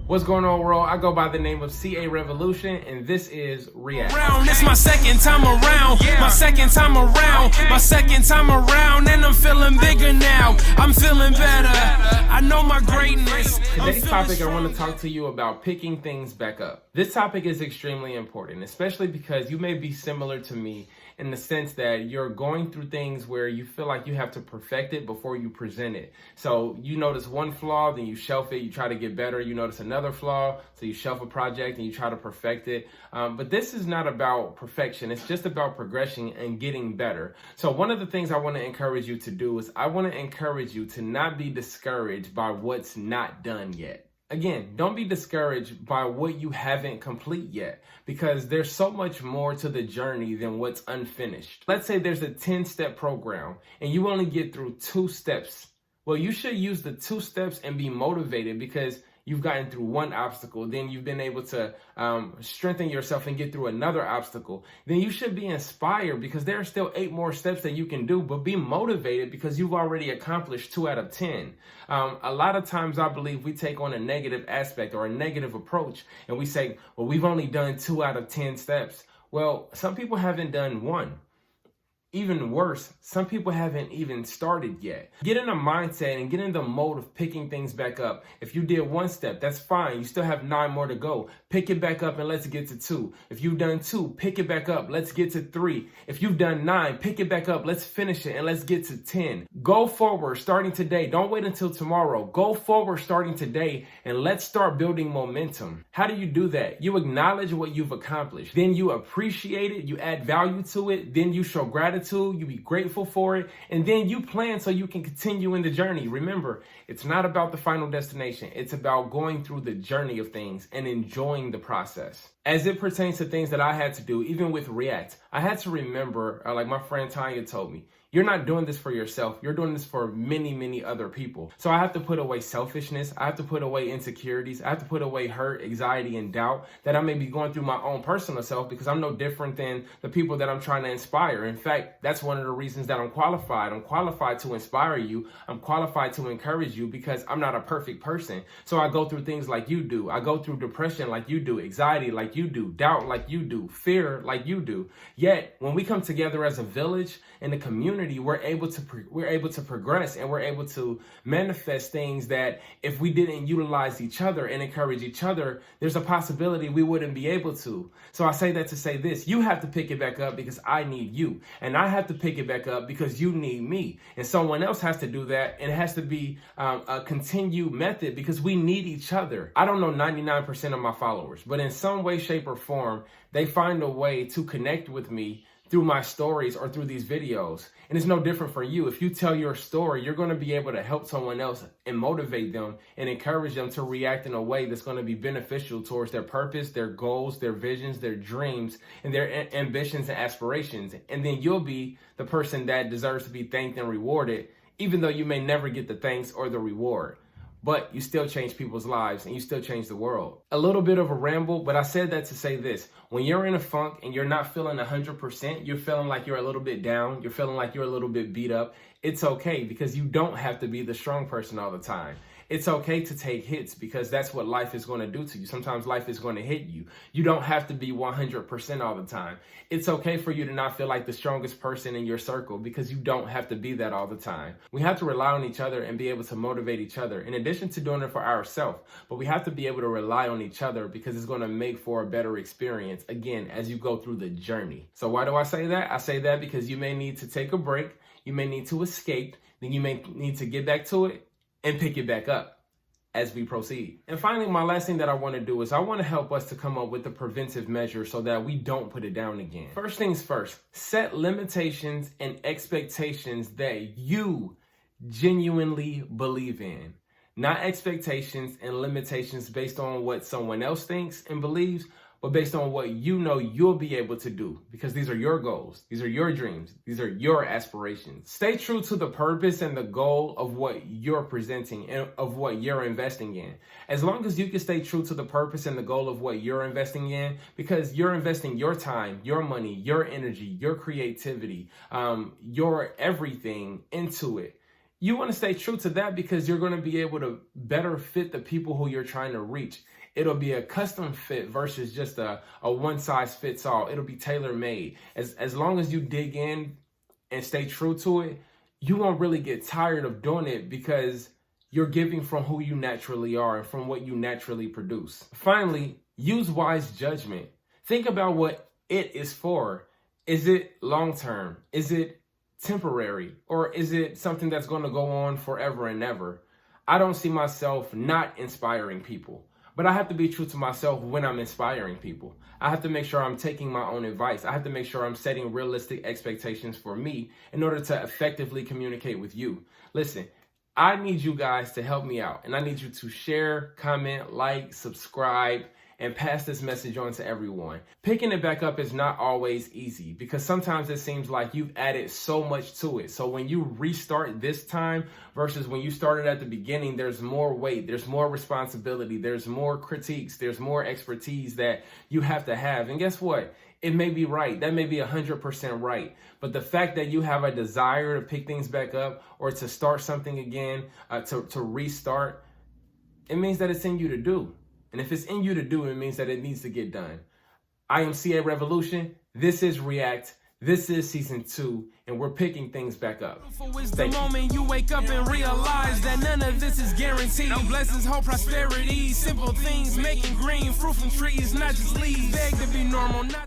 What's going on, world? I go by the name of SeeARevolution, and this is React. It's my second time around, my second time around, my second time around, and I'm feeling bigger now. I'm feeling better. I know my greatness. Today's topic, I want to talk to you about picking things back up. This topic is extremely important, especially because you may be similar to me in the sense that you're going through things where you feel like you have to perfect it before you present it. So you notice one flaw, then you shelf it, you try to get better. You notice another flaw, so you shelf a project and you try to perfect it. But this is not about perfection. It's just about progression and getting better. So one of the things I want to encourage you to do is I want to encourage you to not be discouraged by what's not done yet. Again, don't be discouraged by what you haven't complete yet, because there's so much more to the journey than what's unfinished. Let's say there's a 10-step program and you only get through 2 steps. Well, you should use the 2 steps and be motivated because you've gotten through one obstacle, then you've been able to strengthen yourself and get through another obstacle. Then you should be inspired because there are still 8 more steps that you can do, but be motivated because you've already accomplished 2 out of 10. A lot of times I believe we take on a negative aspect or a negative approach and we say, well, we've only done 2 out of 10 steps. Well, some people haven't done 1. Even worse, some people haven't even started yet. Get in a mindset and get in the mode of picking things back up. If you did 1 step, that's fine. You still have 9 more to go. Pick it back up and let's get to 2. If you've done 2, pick it back up. Let's get to 3. If you've done 9, pick it back up. Let's finish it and let's get to 10. Go forward starting today. Don't wait until tomorrow. Go forward starting today and let's start building momentum. How do you do that? You acknowledge what you've accomplished. Then you appreciate it. You add value to it. Then you show gratitude. You be grateful for it, and then you plan so you can continue in the journey. Remember, it's not about the final destination. It's about going through the journey of things and enjoying the process. As it pertains to things that I had to do, even with React, I had to remember, like my friend Tanya told me, you're not doing this for yourself. You're doing this for many, many other people. So I have to put away selfishness. I have to put away insecurities. I have to put away hurt, anxiety, and doubt that I may be going through my own personal self, because I'm no different than the people that I'm trying to inspire. In fact, that's one of the reasons that I'm qualified. I'm qualified to inspire you. I'm qualified to encourage you because I'm not a perfect person. So I go through things like you do. I go through depression like you do, anxiety like you do, doubt like you do, fear like you do. Yet, when we come together as a village in a community, we're able to progress, and we're able to manifest things that if we didn't utilize each other and encourage each other, there's a possibility we wouldn't be able to. So I say that to say this: you have to pick it back up because I need you, and I have to pick it back up because you need me, and someone else has to do that, and it has to be a continued method because we need each other. I don't know 99% of my followers, but in some way, shape, or form, they find a way to connect with me through my stories or through these videos. And it's no different for you. If you tell your story, you're going to be able to help someone else and motivate them and encourage them to react in a way that's going to be beneficial towards their purpose, their goals, their visions, their dreams, and their ambitions and aspirations. And then you'll be the person that deserves to be thanked and rewarded, even though you may never get the thanks or the reward. But you still change people's lives and you still change the world. A little bit of a ramble, but I said that to say this. When you're in a funk and you're not feeling 100%, you're feeling like you're a little bit down, you're feeling like you're a little bit beat up, it's okay, because you don't have to be the strong person all the time. It's okay to take hits because that's what life is going to do to you. Sometimes life is going to hit you. You don't have to be 100% all the time. It's okay for you to not feel like the strongest person in your circle because you don't have to be that all the time. We have to rely on each other and be able to motivate each other in addition to doing it for ourselves. But we have to be able to rely on each other because it's going to make for a better experience, again, as you go through the journey. So why do I say that? I say that because you may need to take a break. You may need to escape. Then you may need to get back to it and pick it back up as we proceed. And finally, my last thing that I want to do is I want to help us to come up with the preventive measures so that we don't put it down again. First things first, set limitations and expectations that you genuinely believe in. Not expectations and limitations based on what someone else thinks and believes, but based on what you know you'll be able to do, because these are your goals, these are your dreams, these are your aspirations. Stay true to the purpose and the goal of what you're presenting and of what you're investing in. As long as you can stay true to the purpose and the goal of what you're investing in, because you're investing your time, your money, your energy, your creativity, your everything into it, you want to stay true to that because you're going to be able to better fit the people who you're trying to reach. It'll be a custom fit versus just a one size fits all. It'll be tailor made. As long as you dig in and stay true to it, you won't really get tired of doing it because you're giving from who you naturally are and from what you naturally produce. Finally, use wise judgment. Think about what it is for. Is it long-term? Is it temporary? Or is it something that's going to go on forever and ever? I don't see myself not inspiring people, but I have to be true to myself when I'm inspiring people. I have to make sure I'm taking my own advice. I have to make sure I'm setting realistic expectations for me in order to effectively communicate with you. Listen, I need you guys to help me out, and I need you to share, comment, like, subscribe, and pass this message on to everyone. Picking it back up is not always easy because sometimes it seems like you've added so much to it. So when you restart this time versus when you started at the beginning, there's more weight, there's more responsibility, there's more critiques, there's more expertise that you have to have. And guess what? It may be right. That may be 100% right. But the fact that you have a desire to pick things back up or to start something again, to restart, it means that it's in you to do. And if it's in you to do, it means that it needs to get done. I am SeeARevolution. This is React. This is season 2, and we're picking things back up. It's the moment you wake up and realize that none of this is guaranteed. No blessings, hope, prosperity, simple things making green fruit from trees, not just leaves. Beg to be normal, not